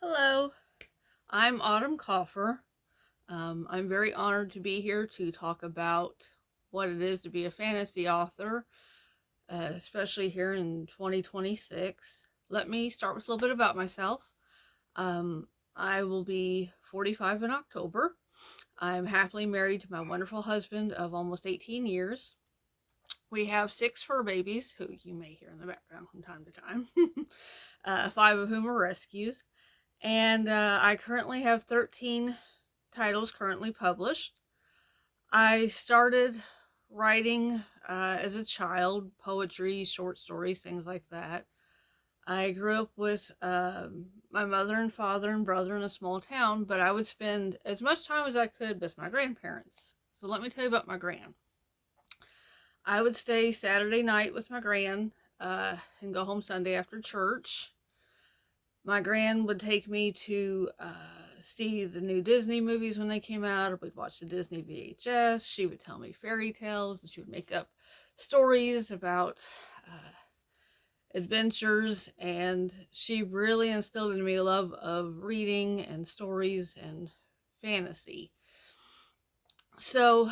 Hello, I'm Autumn Kaufer. I'm very honored to be here to talk about what it is to be a fantasy author, especially here in 2026. Let me start with a little bit about myself. Um, I will be 45 in October. I'm happily married to my wonderful husband of almost 18 years. We have six fur babies, who you may hear in the background from time to time, five of whom are rescues. And I currently have 13 titles currently published. I started writing as a child, poetry, short stories, things like that. I grew up with my mother and father and brother in a small town, but I would spend as much time as I could with my grandparents. So let me tell you about my gran. I would stay Saturday night with my gran and go home Sunday after church. My gran would take me to see the new Disney movies when they came out, or we'd watch the Disney VHS. She would tell me fairy tales, and she would make up stories about adventures, and she really instilled in me a love of reading and stories and fantasy. So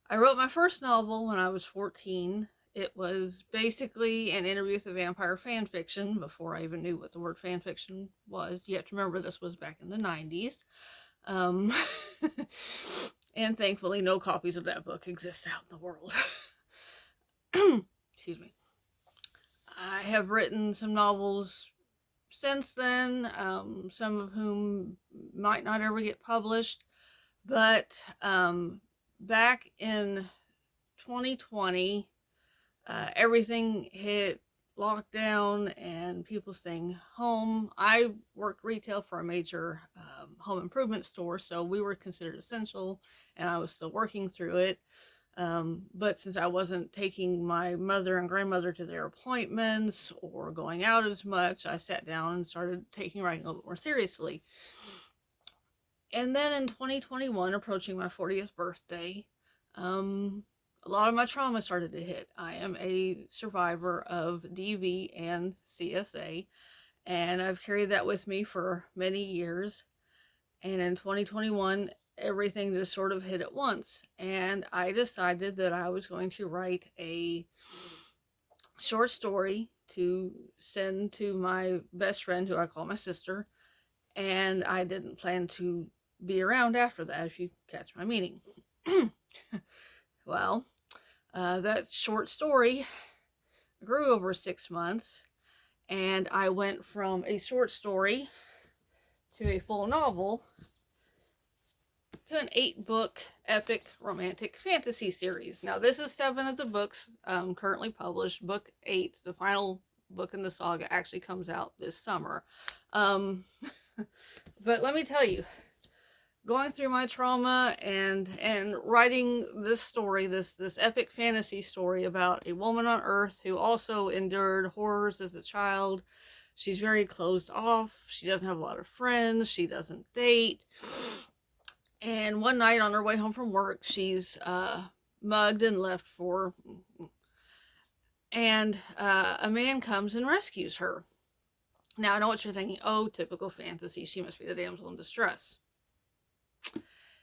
I wrote my first novel when I was 14. It was basically an interview with a vampire fan fiction before I even knew what the word fan fiction was. You have to remember this was back in the 90s. Um, and thankfully, no copies of that book exist out in the world. Excuse me. I have written some novels since then, some of whom might not ever get published. But back in 2020, everything hit lockdown and people staying home. I worked retail for a major home improvement store, so we were considered essential, and I was still working through it. But since I wasn't taking my mother and grandmother to their appointments or going out as much, I sat down and started taking writing a little bit more seriously. And then in 2021, approaching my 40th birthday, a lot of my trauma started to hit. I am a survivor of DV and CSA, and I've carried that with me for many years. And in 2021, everything just sort of hit at once. And I decided that I was going to write a short story to send to my best friend, who I call my sister. And I didn't plan to be around after that, if you catch my meaning. Well, that short story grew over 6 months, and I went from a short story to a full novel to an 8-book epic romantic fantasy series. Now, this is 7 of the books currently published. Book 8, the final book in the saga, actually comes out this summer. But let me tell you, going through my trauma and writing this story, this epic fantasy story about a woman on Earth who also endured horrors as a child. She's very closed off. She doesn't have a lot of friends. She doesn't date. And one night on her way home from work, she's mugged and left for. And a man comes and rescues her. Now, I know what you're thinking. Oh, typical fantasy. She must be the damsel in distress.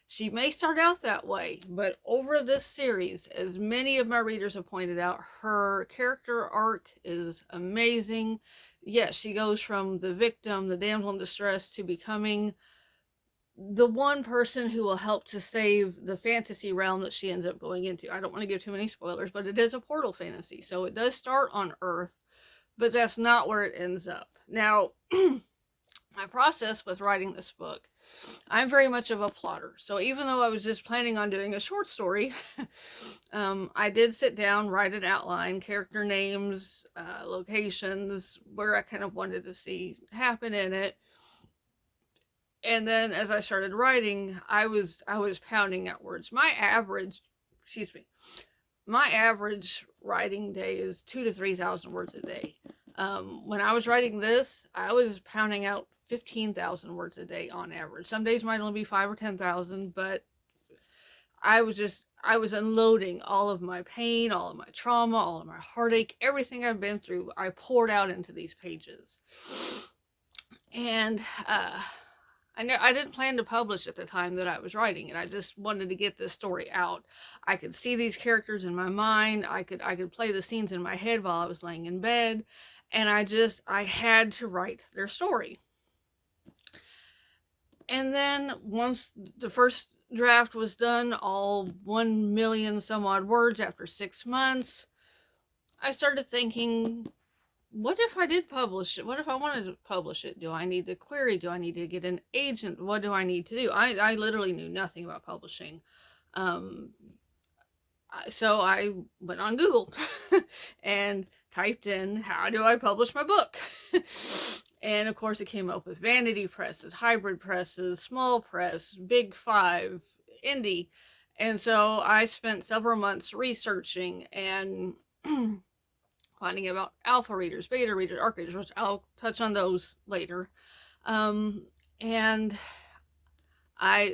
She may start out that way, but over this series, as many of my readers have pointed out, her character arc is amazing. Yes, she goes from the victim, the damsel in distress, to becoming the one person who will help to save the fantasy realm that she ends up going into. I don't want to give too many spoilers, but it is a portal fantasy, so it does start on Earth, but that's not where it ends up. Now, my process with writing this book, I'm very much of a plotter. So even though I was just planning on doing a short story, I did sit down, write an outline, character names, locations, where I kind of wanted to see happen in it. And then as I started writing, I was pounding out words. My average writing day is 2,000 to 3,000 words a day. When I was writing this, I was pounding out 15,000 words a day on average. Some days might only be 5 or 10,000, but I was unloading all of my pain, all of my trauma, all of my heartache, everything I've been through. I poured out into these pages. And I didn't plan to publish at the time that I was writing it. I just wanted to get this story out. I could see these characters in my mind. I could play the scenes in my head while I was laying in bed, and I had to write their story. And then once the first draft was done, all 1 million some odd words after 6 months, I started thinking, what if I did publish it? What if I wanted to publish it? Do I need to query? Do I need to get an agent? What do I need to do? I literally knew nothing about publishing. Um, so I went on Google and typed in, how do I publish my book? And of course, it came up with vanity presses, hybrid presses, small press, big five, indie. And so I spent several months researching and finding about alpha readers, beta readers, arc readers, which I'll touch on those later. And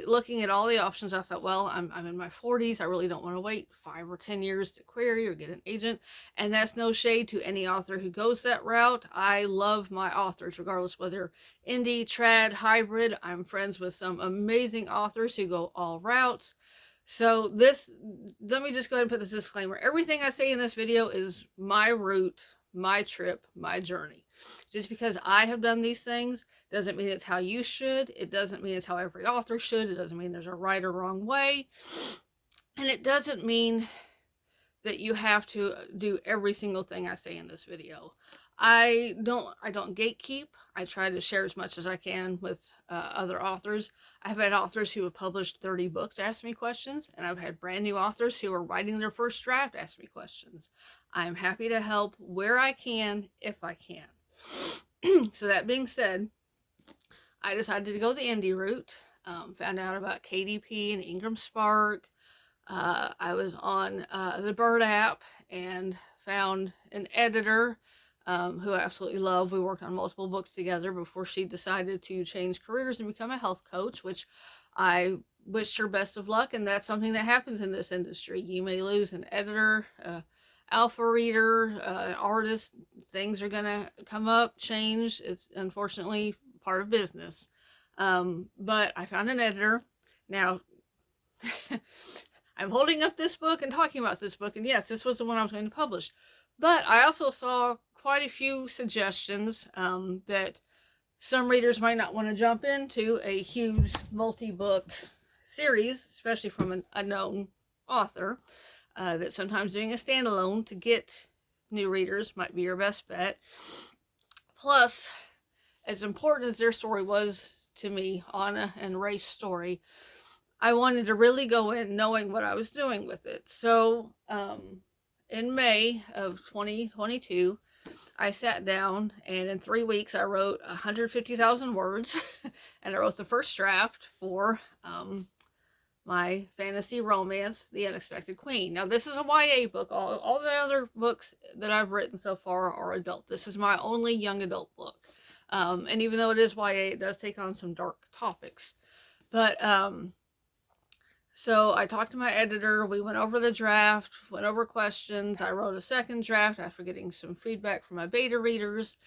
looking at all the options, I thought, well, I'm in my 40s. I really don't want to wait 5 or 10 years to query or get an agent. And that's no shade to any author who goes that route. I love my authors, regardless whether indie, trad, hybrid. I'm friends with some amazing authors who go all routes. So let me just go ahead and put this disclaimer. Everything I say in this video is my route, my trip, my journey. Just because I have done these things doesn't mean it's how you should. It doesn't mean it's how every author should. It doesn't mean there's a right or wrong way. And it doesn't mean that you have to do every single thing I say in this video. I don't gatekeep. I try to share as much as I can with other authors. I've had authors who have published 30 books ask me questions, and I've had brand new authors who are writing their first draft ask me questions. I'm happy to help where I can, if I can. So that being said, I decided to go the indie route. Found out about KDP and Ingram Spark. I was on the Bird app and found an editor who I absolutely love. We worked on multiple books together before she decided to change careers and become a health coach, which I wished her best of luck. And that's something that happens in this industry. You may lose an editor, alpha reader, an artist. Things are going to come up, change. It's unfortunately part of business. But I found an editor. Now, I'm holding up this book and talking about this book, and yes, this was the one I was going to publish. But I also saw quite a few suggestions that some readers might not want to jump into a huge multi-book series, especially from an unknown author, that sometimes doing a standalone to get new readers might be your best bet. Plus, as important as their story was to me, Anna and Rafe's story, I wanted to really go in knowing what I was doing with it. So in May of 2022, I sat down and in 3 weeks I wrote 150,000 words and I wrote the first draft for my fantasy romance, The Unexpected Queen. Now this is a YA book. All the other books that I've written so far are adult. This is my only young adult book. And even though it is YA, it does take on some dark topics. But so I talked to my editor, we went over the draft, went over questions. I wrote a second draft after getting some feedback from my beta readers,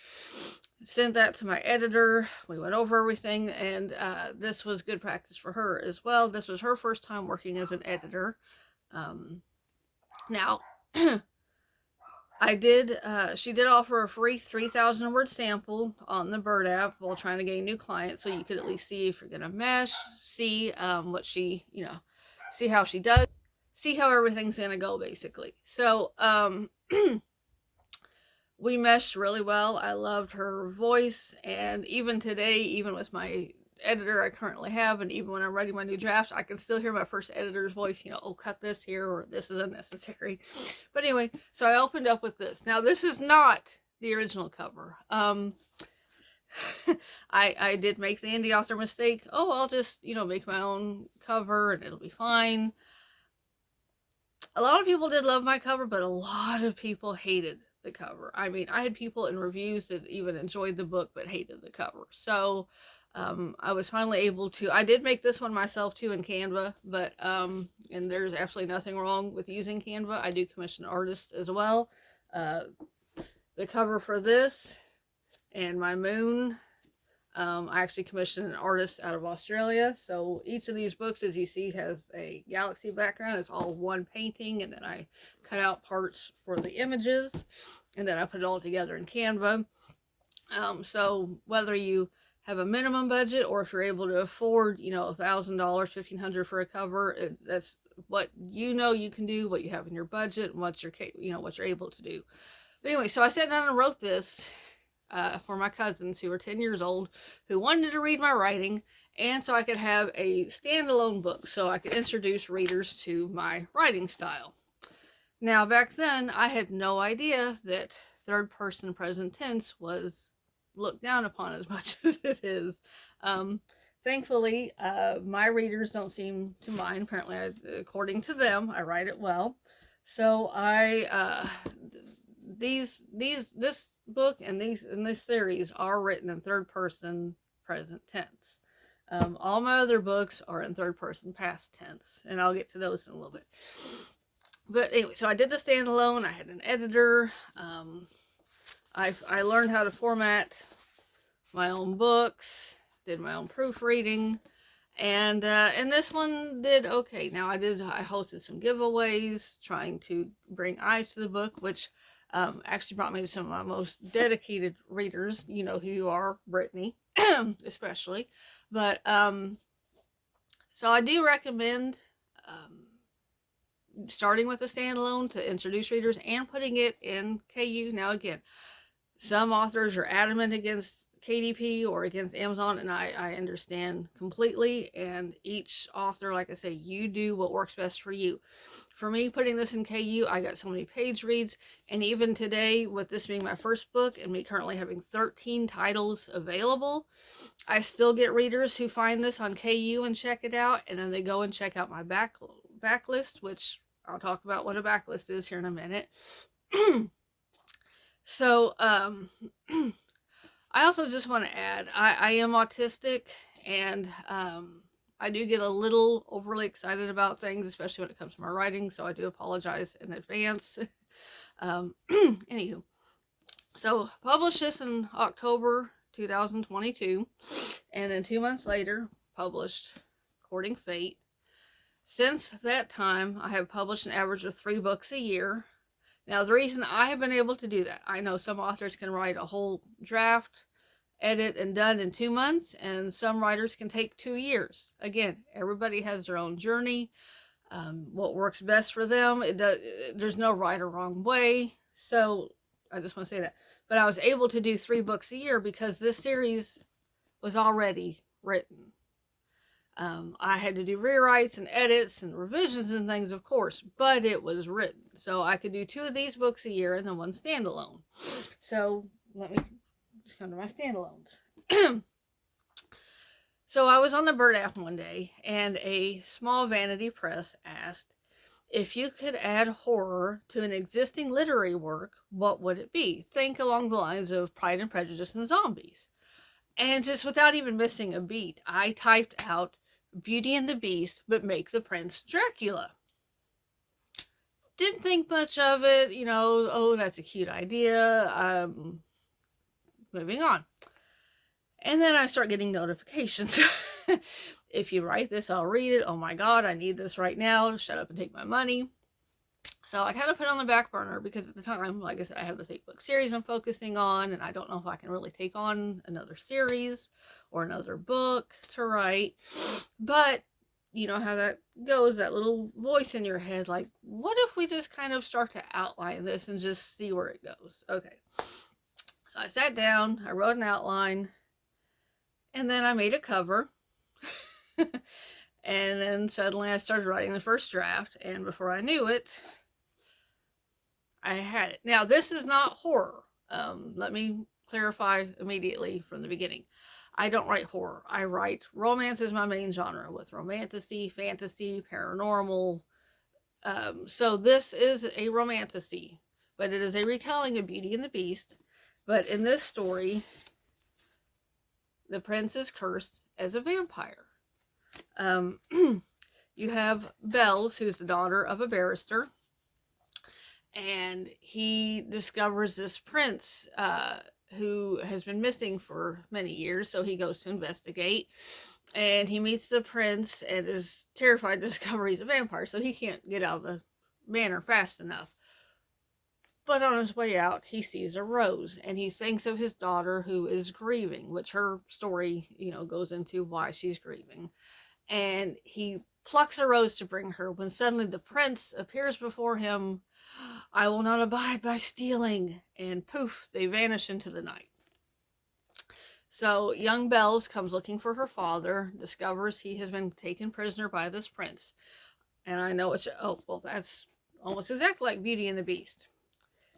sent that to my editor. We went over everything, and this was good practice for her as well. This was her first time working as an editor. Now, she did offer a free 3,000 word sample on the Bird app while trying to gain new clients, so you could at least see if you're going to mesh, see what she, see how she does, see how everything's going to go, basically. So, we meshed really well. I loved her voice, and even today, even with my editor I currently have, and even when I'm writing my new drafts, I can still hear my first editor's voice, oh, cut this here, or this is unnecessary. But anyway, so I opened up with this. Now, this is not the original cover. I did make the indie author mistake. Oh, I'll just, make my own cover and it'll be fine. A lot of people did love my cover, but a lot of people hated the cover. I mean, I had people in reviews that even enjoyed the book but hated the cover. So I was finally able to, I did make this one myself too in Canva, but and there's absolutely nothing wrong with using Canva. I do commission artists as well. The cover for this and my moon, I actually commissioned an artist out of Australia. So each of these books, as you see, has a galaxy background. It's all one painting, and then I cut out parts for the images, and then I put it all together in Canva. So whether you have a minimum budget or if you're able to afford, $1,000, $1,500 for a cover, that's what you can do, what you have in your budget, and what you're able to do. But anyway, so I sat down and wrote this for my cousins who were 10 years old, who wanted to read my writing, and so I could have a standalone book so I could introduce readers to my writing style. Now, back then, I had no idea that third person present tense was looked down upon as much as it is. Thankfully, my readers don't seem to mind. Apparently, according to them, I write it well. So this book and this series are written in third person present tense. All my other books are in third person past tense, and I'll get to those in a little bit. But anyway, so I did the standalone. I had an editor. I learned how to format my own books, did my own proofreading, and this one did okay. Now I hosted some giveaways trying to bring eyes to the book, which actually brought me to some of my most dedicated readers. You know who you are, Brittany, especially. But so I do recommend starting with a standalone to introduce readers and putting it in KU. Now again, some authors are adamant against KDP or against Amazon, and I understand completely. And each author, like I say, you do what works best for you. For me, putting this in KU, I got so many page reads, and even today, with this being my first book and me currently having 13 titles available, I still get readers who find this on KU and check it out, and then they go and check out my backlist, which I'll talk about what a backlist is here in a minute. So, I also just want to add, I am autistic, and I do get a little overly excited about things, especially when it comes to my writing, so I do apologize in advance. Anywho, so published this in October 2022, and then 2 months later, published Courting Fate. Since that time, I have published an average of 3 books a year. Now, the reason I have been able to do that, I know some authors can write a whole draft, edit, and done in 2 months, and some writers can take 2 years. Again, everybody has their own journey, what works best for them. There's no right or wrong way, so I just want to say that. But I was able to do 3 books a year because this series was already written. I had to do rewrites and edits and revisions and things, of course, but it was written. So I could do 2 of these books a year and then 1 standalone. So let me just come to my standalones. So I was on the Bird app one day, and a small vanity press asked, if you could add horror to an existing literary work, what would it be? Think along the lines of Pride and Prejudice and zombies. And just without even missing a beat, I typed out Beauty and the Beast, but make the prince Dracula. Didn't think much of it, oh, that's a cute idea. Moving on. And then I start getting notifications. If you write this, I'll read it. Oh my God, I need this right now. Shut up and take my money. So I kind of put it on the back burner because at the time, like I said, I have this 8-book series I'm focusing on, and I don't know if I can really take on another series or another book to write. But you know how that goes, that little voice in your head, like, what if we just kind of start to outline this and just see where it goes? Okay. So I sat down, I wrote an outline, and then I made a cover. And then suddenly I started writing the first draft, and before I knew it, I had it. Now, this is not horror. Let me clarify immediately from the beginning. I don't write horror. I write romance is my main genre, with romantasy, fantasy, paranormal. So this is a romantasy, but it is a retelling of Beauty and the Beast. But in this story, the prince is cursed as a vampire. You have Bells, who's the daughter of a barrister, and he discovers this prince who has been missing for many years. So he goes to investigate, and he meets the prince and is terrified to discover he's a vampire, so he can't get out of the manor fast enough. But on his way out, he sees a rose, and he thinks of his daughter who is grieving, which her story, goes into why she's grieving. And he plucks a rose to bring her when suddenly the prince appears before him. I will not abide by stealing. And poof, they vanish into the night. So young Bells comes looking for her father, discovers he has been taken prisoner by this prince. And I know that's almost exactly like Beauty and the Beast.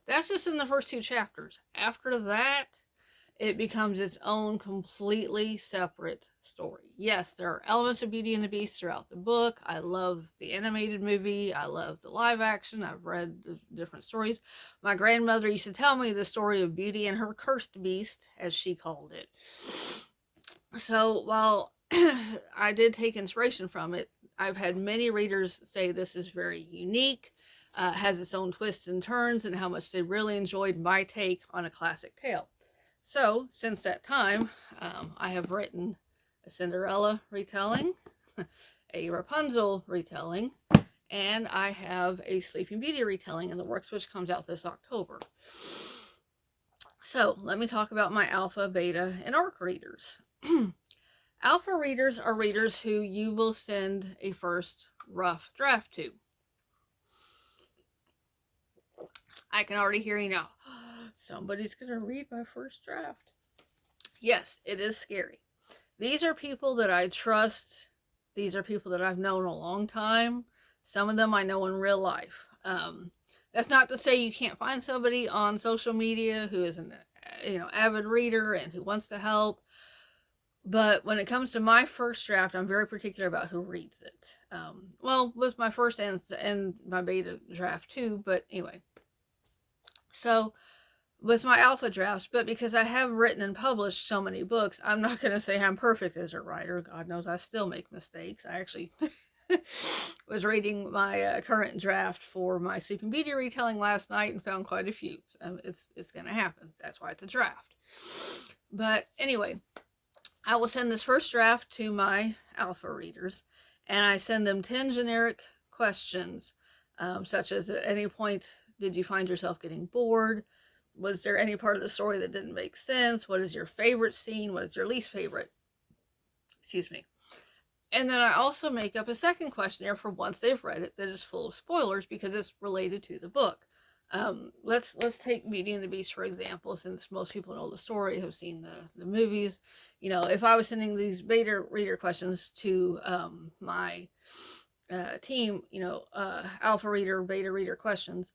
That's just in the first 2 chapters. After that, it becomes its own completely separate story. Yes, there are elements of Beauty and the Beast throughout the book. I love the animated movie. I love the live action. I've read the different stories. My grandmother used to tell me the story of Beauty and her cursed beast, as she called it. So while I did take inspiration from it, I've had many readers say this is very unique, has its own twists and turns, and how much they really enjoyed my take on a classic tale. So, since that time, I have written a Cinderella retelling, a Rapunzel retelling, and I have a Sleeping Beauty retelling in the works, which comes out this October. So, let me talk about my alpha, beta, and ARC readers. Alpha readers are readers who you will send a first rough draft to. I can already hear you now. Somebody's going to read my first draft. Yes, it is scary. These are people that I trust. These are people that I've known a long time. Some of them I know in real life. That's not to say you can't find somebody on social media who is an avid reader and who wants to help. But when it comes to my first draft, I'm very particular about who reads it. With my first and my beta draft too. But anyway. So with my alpha drafts, but because I have written and published so many books, I'm not going to say I'm perfect as a writer. God knows I still make mistakes. I actually was reading my current draft for my Sleeping Beauty retelling last night and found quite a few. It's going to happen. That's why it's a draft. But anyway, I will send this first draft to my alpha readers, and I send them 10 generic questions, such as at any point, did you find yourself getting bored? Was there any part of the story that didn't make sense? What is your favorite scene? What is your least favorite? Excuse me. And then I also make up a second questionnaire for once they've read it that is full of spoilers because it's related to the book. Let's take Beauty and the Beast, for example, since most people know the story, have seen the movies. If I was sending these beta reader questions to my team, alpha reader, beta reader questions,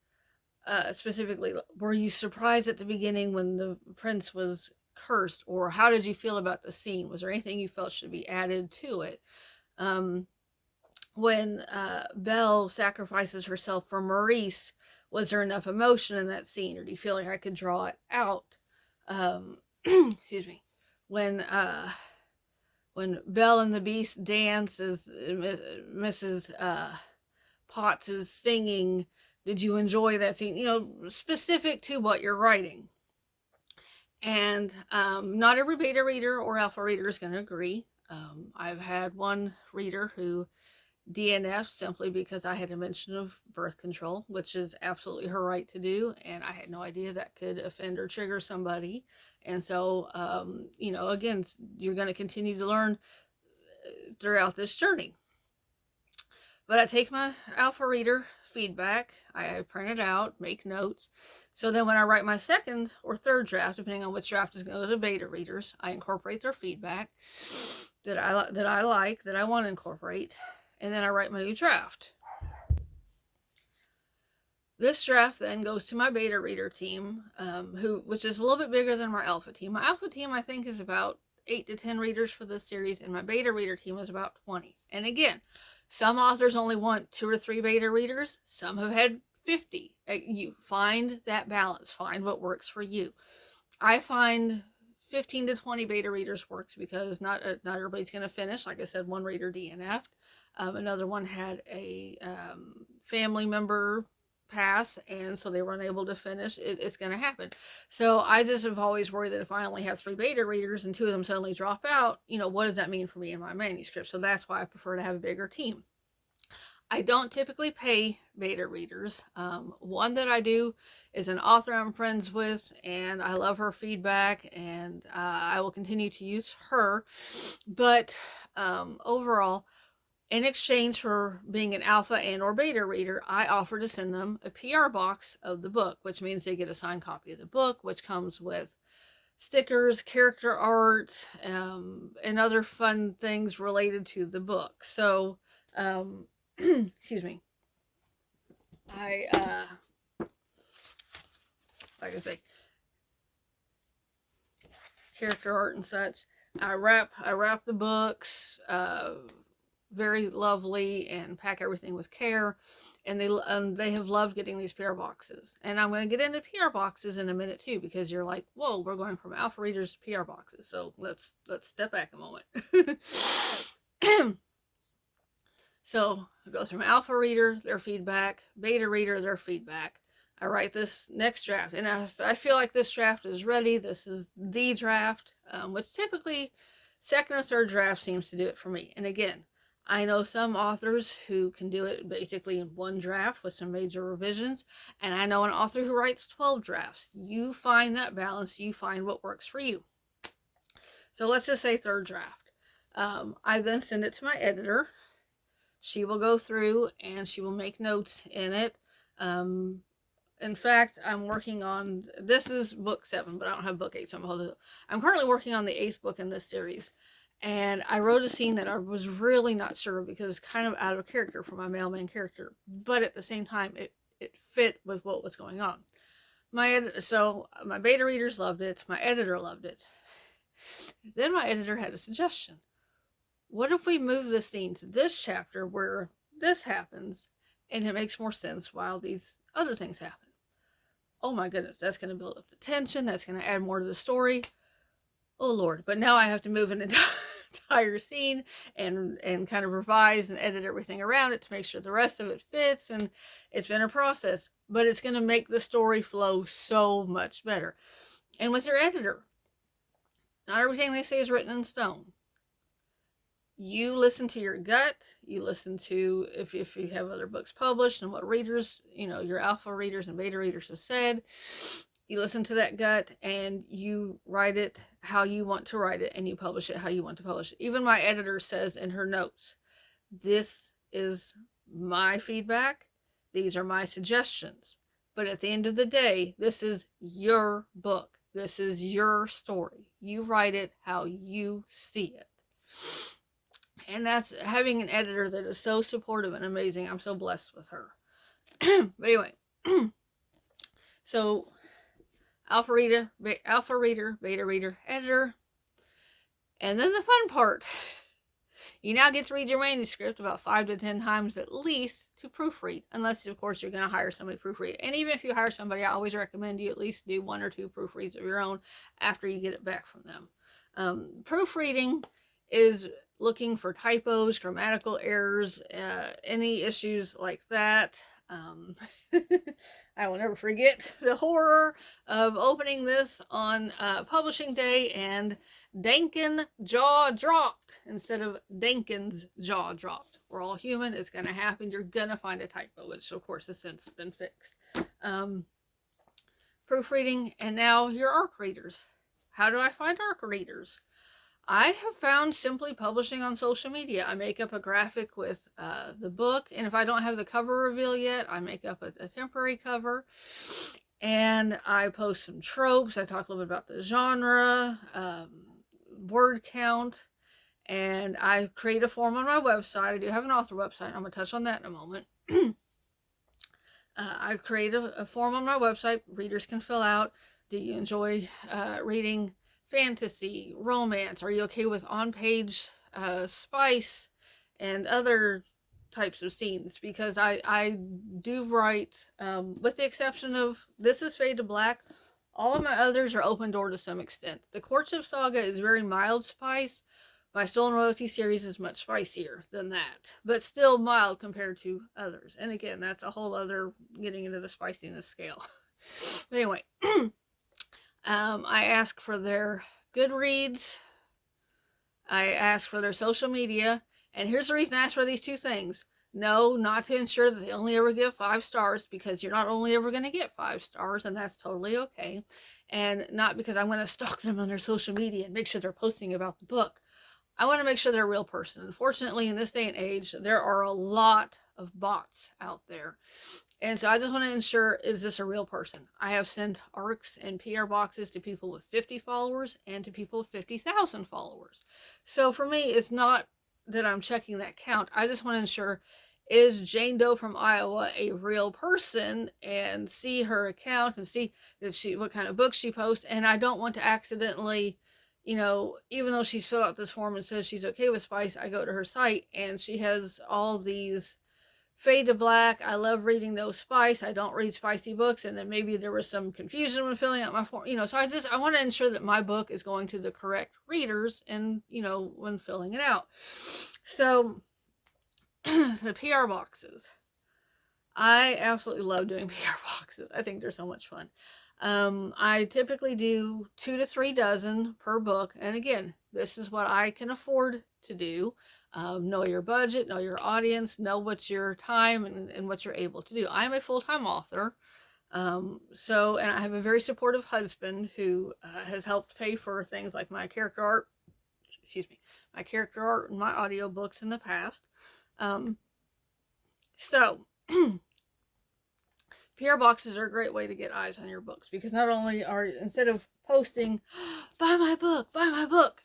specifically, were you surprised at the beginning when the prince was cursed, or how did you feel about the scene? Was there anything you felt should be added to it? When Belle sacrifices herself for Maurice, was there enough emotion in that scene, or do you feel like I could draw it out? Excuse me. When Belle and the Beast dance as Mrs. Potts is singing, did you enjoy that scene? Specific to what you're writing. And not every beta reader or alpha reader is going to agree. I've had one reader who DNF'd simply because I had a mention of birth control, which is absolutely her right to do, and I had no idea that could offend or trigger somebody. And so, again, you're going to continue to learn throughout this journey. But I take my alpha reader feedback, I print it out, make notes. So then when I write my second or third draft, depending on which draft is going to go to beta readers, I incorporate their feedback that I like, that I want to incorporate, and then I write my new draft. This draft then goes to my beta reader team, which is a little bit bigger than my alpha team. My alpha team, I think, is about 8 to 10 readers for this series, and my beta reader team is about 20. And again, some authors only want 2 or 3 beta readers. Some have had 50. You find that balance. Find what works for you. I find 15 to 20 beta readers works because not everybody's going to finish. Like I said, one reader DNF'd. Another one had a family member pass, and so they were unable to finish, it's going to happen. So I just have always worried that if I only have 3 beta readers and 2 of them suddenly drop out, what does that mean for me in my manuscript? So that's why I prefer to have a bigger team. I don't typically pay beta readers. One that I do is an author I'm friends with, and I love her feedback, and I will continue to use her. But overall, in exchange for being an alpha and or beta reader, I offer to send them a PR box of the book, which means they get a signed copy of the book, which comes with stickers, character art, and other fun things related to the book. So, excuse me. I like I say, character art and such. I wrap the books very lovely and pack everything with care. And they have loved getting these PR boxes. And I'm going to get into PR boxes in a minute too, because you're like, whoa, we're going from alpha readers to PR boxes. So let's step back a moment. So I go through my alpha reader, their feedback, beta reader, their feedback. I write this next draft, and if I feel like this draft is ready, this is the draft, which typically second or third draft seems to do it for me. And again, I know some authors who can do it basically in one draft with some major revisions, and I know an author who writes 12 drafts. You find that balance, you find what works for you. So let's just say third draft. I then send it to my editor. She will go through and she will make notes in it. In fact, I'm working on, this is book 7, but I don't have book 8, so I'm currently working on the 8th book in this series. And I wrote a scene that I was really not sure of because it was kind of out of character for my mailman character. But at the same time, it fit with what was going on. So my beta readers loved it. My editor loved it. Then my editor had a suggestion. What if we move this scene to this chapter where this happens and it makes more sense while these other things happen? Oh my goodness, that's going to build up the tension. That's going to add more to the story. Oh Lord, but now I have to move an entire scene and kind of revise and edit everything around it to make sure the rest of it fits, and it's been a process, but it's going to make the story flow so much better. And with your editor, not everything they say is written in stone. You listen to your gut. You listen to if you have other books published and what readers, your alpha readers and beta readers have said. You listen to that gut and you write it how you want to write it, and you publish it how you want to publish it. Even my editor says in her notes, this is my feedback. These are my suggestions. But at the end of the day, this is your book. This is your story. You write it how you see it. And that's having an editor that is so supportive and amazing. I'm so blessed with her. But anyway, so alpha reader, beta reader, editor. And then the fun part. You now get to read your manuscript about 5 to 10 times at least to proofread. Unless, of course, you're going to hire somebody to proofread. And even if you hire somebody, I always recommend you at least do 1 or 2 proofreads of your own after you get it back from them. Proofreading is looking for typos, grammatical errors, any issues like that. I will never forget the horror of opening this on publishing day and Dankin jaw dropped instead of Dankin's jaw dropped. We're all human. It's going to happen. You're going to find a typo, which of course has since been fixed. Proofreading, and now your ARC readers. How do I find ARC readers? I have found simply publishing on social media. I make up a graphic with the book, and if I don't have the cover reveal yet, I make up a temporary cover, and I post some tropes. I talk a little bit about the genre, word count, and I create a form on my website. I do have an author website. I'm going to touch on that in a moment. I create a form on my website. Readers can fill out. Do you enjoy reading fantasy, romance? Are you okay with on-page spice and other types of scenes? Because I do write, with the exception of This Is Fade to Black, all of my others are open door to some extent. The Courtship Saga is very mild spice, My Stolen Royalty series is much spicier than that, but still mild compared to others. And again, that's a whole other getting into the spiciness scale. But anyway, I ask for their Goodreads, I ask for their social media, and here's the reason I ask for these two things. No, not to ensure that they only ever give 5 stars, because you're not only ever going to get 5 stars, and that's totally okay. And not because I'm going to stalk them on their social media and make sure they're posting about the book. I want to make sure they're a real person. Unfortunately, in this day and age, there are a lot of bots out there. And so I just want to ensure, is this a real person? I have sent ARCs and PR boxes to people with 50 followers and to people with 50,000 followers. So for me, it's not that I'm checking that count. I just want to ensure, is Jane Doe from Iowa a real person, and see her account and see that what kind of books she posts. And I don't want to accidentally, even though she's filled out this form and says she's okay with spice, I go to her site and she has all these fade to black, I love reading no spice, I don't read spicy books, and then maybe there was some confusion when filling out my form, so I want to ensure that my book is going to the correct readers, and when filling it out. So the PR boxes, I absolutely love doing PR boxes. I think they're so much fun. I typically do 2 to 3 dozen per book, and again, this is what I can afford to do. Know your budget, know your audience, know what's your time and what you're able to do. I'm a full-time author, and I have a very supportive husband who has helped pay for things like my character art, and my audiobooks in the past. So PR boxes are a great way to get eyes on your books, because not only are, instead of posting, buy my book,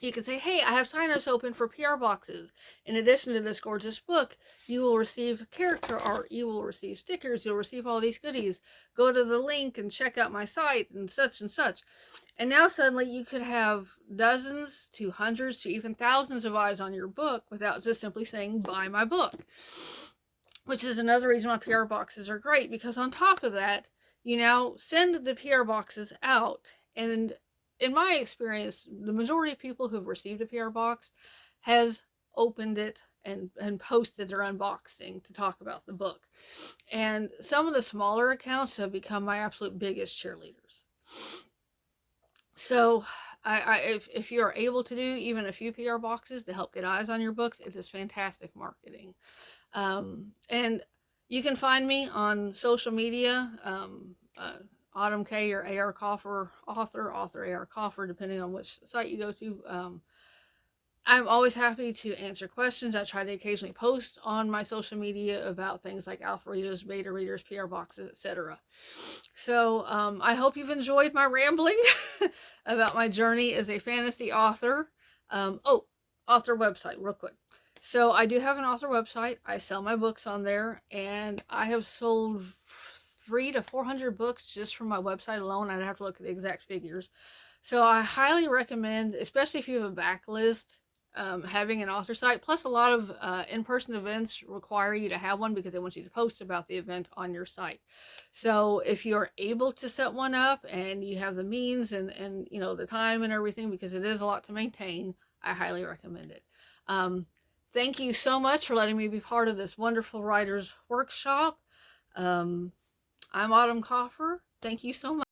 you can say, hey, I have signups open for PR boxes. In addition to this gorgeous book, you will receive character art, you will receive stickers, you'll receive all these goodies. Go to the link and check out my site and such and such. And now suddenly you could have dozens to hundreds to even thousands of eyes on your book without just simply saying, buy my book. Which is another reason why PR boxes are great, because on top of that, you now send the PR boxes out, and in my experience, the majority of people who've received a PR box has opened it and posted their unboxing to talk about the book. And some of the smaller accounts have become my absolute biggest cheerleaders. So if you are able to do even a few PR boxes to help get eyes on your books, it is fantastic marketing. And you can find me on social media, Autumn K or AR Kaufer, author AR Kaufer, depending on which site you go to. I'm always happy to answer questions. I try to occasionally post on my social media about things like alpha readers, beta readers, PR boxes, etc. So I hope you've enjoyed my rambling about my journey as a fantasy author. Author website, real quick. So I do have an author website. I sell my books on there, and I have sold 300 to 400 books just from my website alone. I'd have to look at the exact figures. So I highly recommend, especially if you have a backlist, having an author site. Plus, a lot of in-person events require you to have one because they want you to post about the event on your site. So if you're able to set one up and you have the means and the time and everything, because it is a lot to maintain, I highly recommend it. Thank you so much for letting me be part of this wonderful writer's workshop. I'm Autumn Kaufer. Thank you so much.